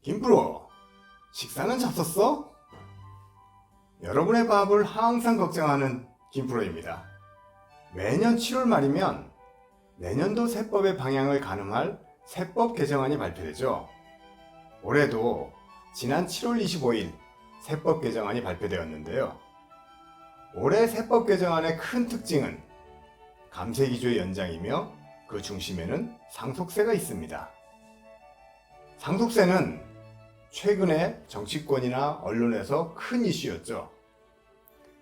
김프로, 식사는 잡섰어? 여러분의 밥을 항상 걱정하는 김프로입니다. 매년 7월 말이면 내년도 세법의 방향을 가늠할 세법 개정안이 발표되죠. 올해도 지난 7월 25일 세법 개정안이 발표되었는데요. 올해 세법 개정안의 큰 특징은 감세기조의 연장이며 그 중심에는 상속세가 있습니다. 상속세는 최근에 정치권이나 언론에서 큰 이슈였죠.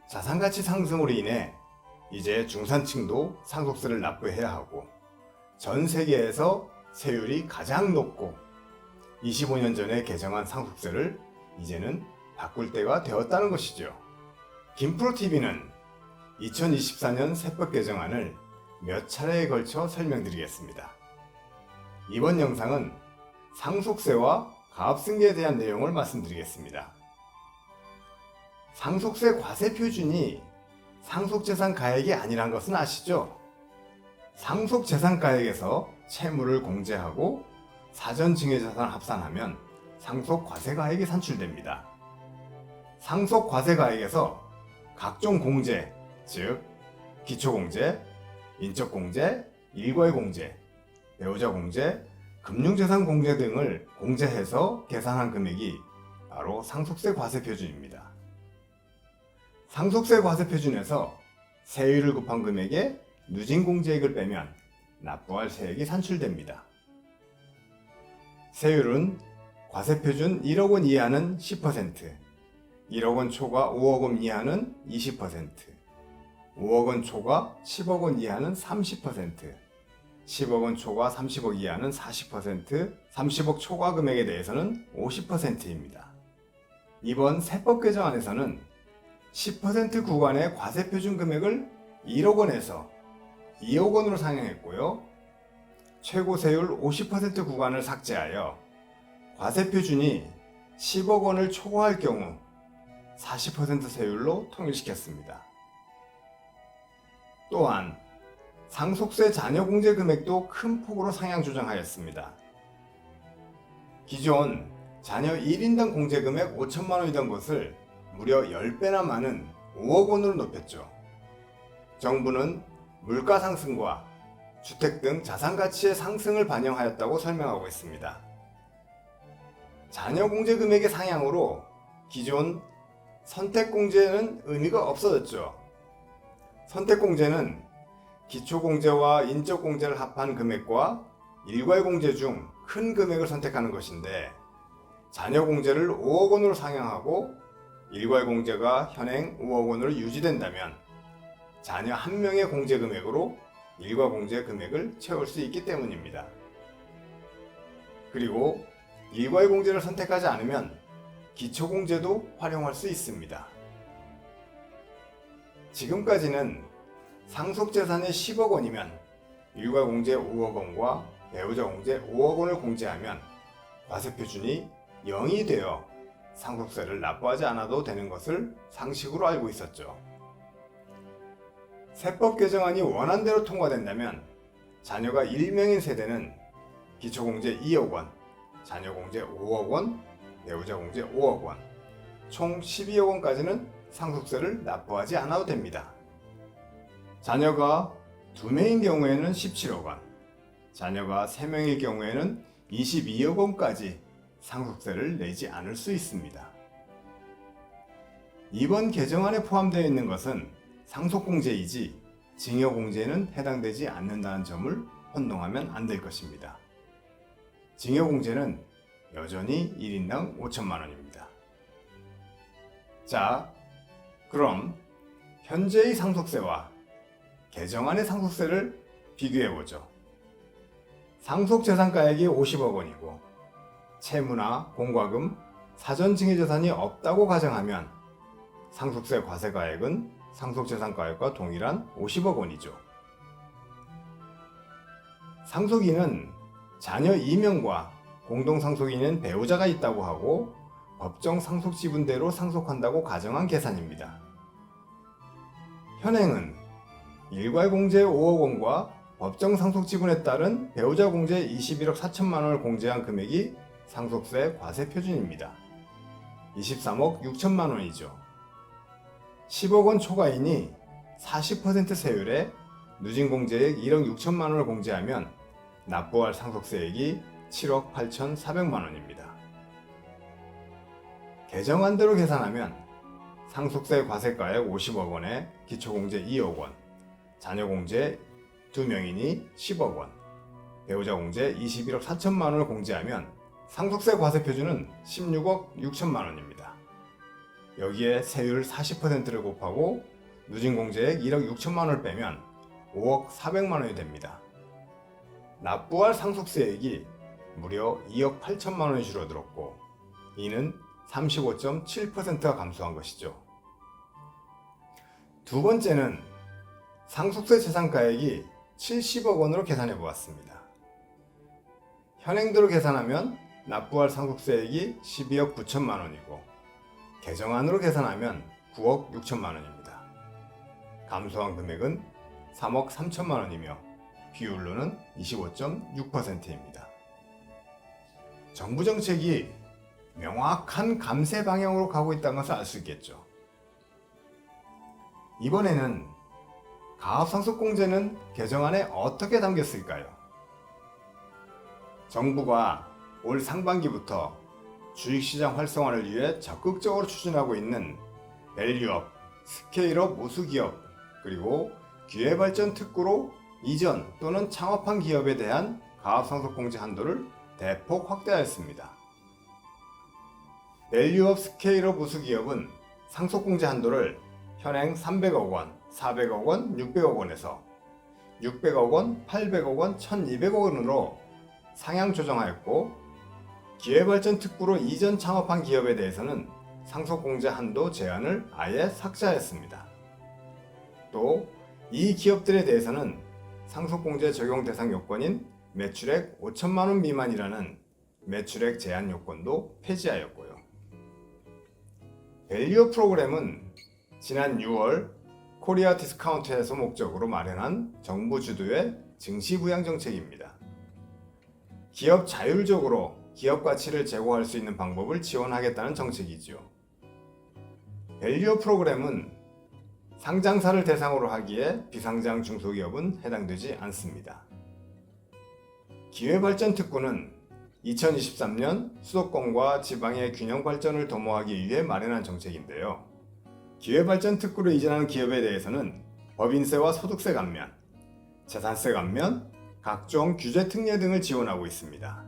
자산가치 상승으로 인해 이제 중산층도 상속세를 납부해야 하고 전 세계에서 세율이 가장 높고 25년 전에 개정한 상속세를 이제는 바꿀 때가 되었다는 것이죠. 김프로TV는 2024년 세법 개정안을 몇 차례에 걸쳐 설명드리겠습니다. 이번 영상은 상속세와 가압승계에 대한 내용을 말씀드리겠습니다. 상속세 과세 표준이 상속재산 가액이 아니란 것은 아시죠? 상속재산 가액에서 채무를 공제하고 사전증여자산을 합산하면 상속과세가액이 산출됩니다. 상속과세가액에서 각종 공제, 즉 기초공제, 인적공제, 일괄공제, 배우자공제, 금융재산공제 등을 공제해서 계산한 금액이 바로 상속세 과세표준입니다. 상속세 과세표준에서 세율을 곱한 금액에 누진공제액을 빼면 납부할 세액이 산출됩니다. 세율은 과세표준 1억 원 이하는 10%, 1억 원 초과 5억 원 이하는 20%, 5억 원 초과 10억 원 이하는 30%, 10억 원 초과 30억 이하는 40%, 30억 초과 금액에 대해서는 50%입니다. 이번 세법 개정안에서는 10% 구간의 과세표준 금액을 1억 원에서 2억 원으로 상향했고요. 최고 세율 50% 구간을 삭제하여 과세표준이 10억 원을 초과할 경우 40% 세율로 통일시켰습니다. 또한 상속세 자녀공제 금액도 큰 폭으로 상향 조정하였습니다. 기존 자녀 1인당 공제금액 5천만 원이던 것을 무려 10배나 많은 5억 원으로 높였죠. 정부는 물가 상승과 주택 등 자산 가치의 상승을 반영하였다고 설명하고 있습니다. 자녀 공제 금액의 상향으로 기존 선택공제는 의미가 없어졌죠. 선택공제는 기초공제와 인적공제를 합한 금액과 일괄공제 중 큰 금액을 선택하는 것인데 자녀공제를 5억 원으로 상향하고 일괄공제가 현행 5억 원으로 유지된다면 자녀 한 명의 공제금액으로 일괄공제 금액을 채울 수 있기 때문입니다. 그리고 일괄공제를 선택하지 않으면 기초공제도 활용할 수 있습니다. 지금까지는 상속재산이 10억 원이면 일괄공제 5억 원과 배우자공제 5억 원을 공제하면 과세표준이 0이 되어 상속세를 납부하지 않아도 되는 것을 상식으로 알고 있었죠. 세법 개정안이 원안대로 통과된다면 자녀가 1명인 세대는 기초공제 2억 원, 자녀공제 5억 원, 배우자공제 5억 원, 총 12억 원까지는 상속세를 납부하지 않아도 됩니다. 자녀가 2명인 경우에는 17억 원, 자녀가 3명일 경우에는 22억 원까지 상속세를 내지 않을 수 있습니다. 이번 개정안에 포함되어 있는 것은 상속공제이지 증여공제는 해당되지 않는다는 점을 혼동하면 안 될 것입니다. 증여공제는 여전히 1인당 5천만 원입니다. 자, 그럼 현재의 상속세와 개정안의 상속세를 비교해보죠. 상속재산가액이 50억 원이고 채무나 공과금, 사전증여재산이 없다고 가정하면 상속세 과세가액은 상속재산가액과 동일한 50억 원이죠. 상속인은 자녀 2명과 공동상속인은 배우자가 있다고 하고 법정 상속지분대로 상속한다고 가정한 계산입니다. 현행은 일괄공제 5억 원과 법정 상속지분에 따른 배우자 공제 21억 4천만 원을 공제한 금액이 상속세 과세 표준입니다. 23억 6천만 원이죠. 10억 원 초과이니 40% 세율에 누진공제액 1억 6천만 원을 공제하면 납부할 상속세액이 7억 8천4백만 원입니다. 개정안대로 계산하면 상속세 과세가액 50억 원에 기초공제 2억 원, 자녀공제 2명이니 10억 원, 배우자공제 21억 4천만 원을 공제하면 상속세 과세 표준은 16억 6천만 원입니다. 여기에 세율 40%를 곱하고 누진공제액 1억 6천만 원을 빼면 5억 4백만 원이 됩니다. 납부할 상속세액이 무려 2억 8천만 원이 줄어들었고 이는 35.7%가 감소한 것이죠. 두 번째는 상속세 재산가액이 70억 원으로 계산해 보았습니다. 현행대로 계산하면 납부할 상속세액이 12억 9천만 원이고 개정안으로 계산하면 9억 6천만 원입니다. 감소한 금액은 3억 3천만 원이며 비율로는 25.6%입니다. 정부 정책이 명확한 감세 방향으로 가고 있다는 것을 알 수 있겠죠. 이번에는 가압상속공제는 개정안에 어떻게 담겼을까요? 정부가 올 상반기부터 주식시장 활성화를 위해 적극적으로 추진하고 있는 밸류업, 스케일업 우수기업, 그리고 기회발전 특구로 이전 또는 창업한 기업에 대한 가압상속공제 한도를 대폭 확대하였습니다. 밸류업 스케일업 우수기업은 상속공제 한도를 현행 300억 원, 400억 원, 600억 원에서 600억 원, 800억 원, 1200억 원으로 상향 조정하였고 기회발전 특구로 이전 창업한 기업에 대해서는 상속공제 한도 제한을 아예 삭제하였습니다. 또 이 기업들에 대해서는 상속공제 적용 대상 요건인 매출액 5천만 원 미만이라는 매출액 제한 요건도 폐지하였고요. 밸류업 프로그램은 지난 6월 코리아 디스카운트에서 목적으로 마련한 정부 주도의 증시부양 정책입니다. 기업 자율적으로 기업 가치를 제고할 수 있는 방법을 지원하겠다는 정책이지요. 밸류업 프로그램은 상장사를 대상으로 하기에 비상장 중소기업은 해당되지 않습니다. 기회발전 특구는 2023년 수도권과 지방의 균형 발전을 도모하기 위해 마련한 정책인데요. 기회발전 특구로 이전하는 기업에 대해서는 법인세와 소득세 감면, 재산세 감면, 각종 규제 특례 등을 지원하고 있습니다.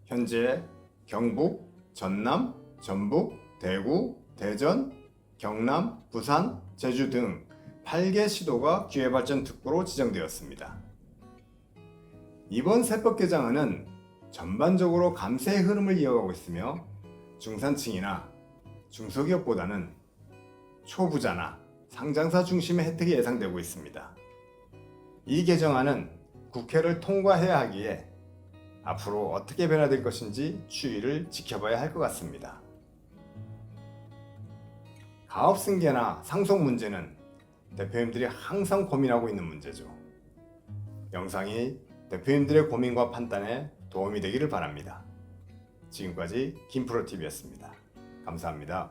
현재 경북, 전남, 전북, 대구, 대전, 경남, 부산, 제주 등 8개 시도가 기회발전 특구로 지정되었습니다. 이번 세법 개정안은 전반적으로 감세의 흐름을 이어가고 있으며 중산층이나 중소기업보다는 초부자나 상장사 중심의 혜택이 예상되고 있습니다. 이 개정안은 국회를 통과해야 하기에 앞으로 어떻게 변화될 것인지 추이를 지켜봐야 할 것 같습니다. 가업 승계나 상속 문제는 대표님들이 항상 고민하고 있는 문제죠. 영상이 대표님들의 고민과 판단에 도움이 되기를 바랍니다. 지금까지 김프로TV였습니다. 감사합니다.